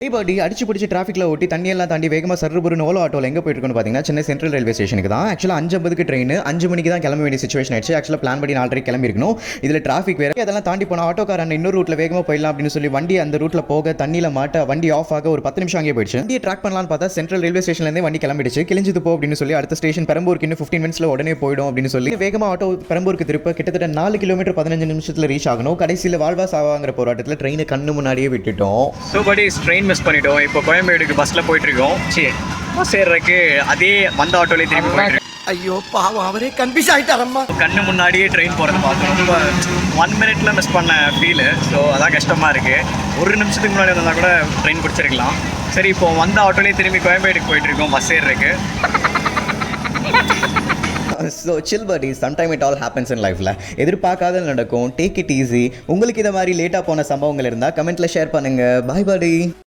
பாடி அடிச்சு பிடிச்சி டிராஃபிக்ல ஓட்டி தண்ணியெல்லாம் தாண்டி வேகமாக சர்றுபுருன்னு ஓலோ ஆட்டோவில் எங்கே போயிட்டு இருக்குன்னு பார்த்தீங்கன்னா சென்னை சென்ட்ரல் ரயில்வே ஸ்டேஷனுக்கு தான். ஆக்சுவலாக 5:50 ட்ரெயின் 5 மணிக்கு தான் கிளம்ப வேண்டிய சிச்சுவேஷன் ஆயிடுச்சு. ஆக்சுவலாக பிளான் படி 4:30 கிளம்பிருக்கணும். இதில் டிராஃபிக் வேறு அதெல்லாம் தாண்டி போனால் ஆட்டோக்காரன் இன்னொரு ரூட்டில் வேகமாக போயிடலாம் அப்படின்னு சொல்லி வண்டி அந்த ரூட்டில் போக தண்ணியில் மாட்ட வண்டி ஆஃப் ஆக ஒரு 10 நிமிஷம் அங்கே போயிடுச்சு. வண்டியை ட்ராக் பண்ணலான்னு பார்த்தா சென்ட்ரல் ரயில்வே ஸ்டேஷன்லேருந்து வண்டி கிளம்பிடுச்சு. கிழிஞ்சது போ அப்படின்னு சொல்லி அடுத்த ஸ்டேஷன் பெரம்பூருக்கு இன்னும் 15 மினிட்ஸில் உடனே போயிடும் அப்படின்னு சொல்லி வேகமாக ஆட்டோ பெரம்பூருக்கு திருப்ப கிட்டத்தட்ட 4 கிலோமீட்டர் 15 நிமிஷத்தில் ரீச் ஆகணும். கடைசியில் வாழ்வா சாவாங்கிற போராட்டத்தில் ட்ரெயினை கண்ணு முன்னாடியே விட்டுட்டோம். ஸோ படி ட்ரெயின் மிஸ் பண்ணிட்டோம். இப்போ கோயம்பேடுக்கு பஸ்ஸில் போயிட்டுருக்கோம். சரி பஸ் ஏறக்கு அதே வந்த ஆட்டோலேயே திரும்பி போயிட்டு ஐயோ பாவம் அவரே கன்ஃபியூஸ் ஆகிட்டாரம்மா. கண்ணு முன்னாடியே ட்ரெயின் போகிறத பார்த்தோம். ரொம்ப 1 மினிட்ல மிஸ் பண்ண ஃபீலு. ஸோ அதான் கஷ்டமாக இருக்குது. ஒரு நிமிஷத்துக்கு முன்னாடி வந்தால் கூட ட்ரெயின் பிடிச்சிருக்கலாம். சரி இப்போ வந்த ஆட்டோலேயே திரும்பி கோயம்பேடுக்கு போயிட்டுருக்கோம் பஸ் ஏறக்கு. ஸோ சில் படி sometime it all happens in லைஃப்பில். எதிர்பார்க்காத நடக்கும். Take it easy. உங்களுக்கு இதை மாதிரி லேட்டாக போன சம்பவங்கள் இருந்தால் கமெண்ட்டில் ஷேர் பண்ணுங்கள். பாய் பாடி.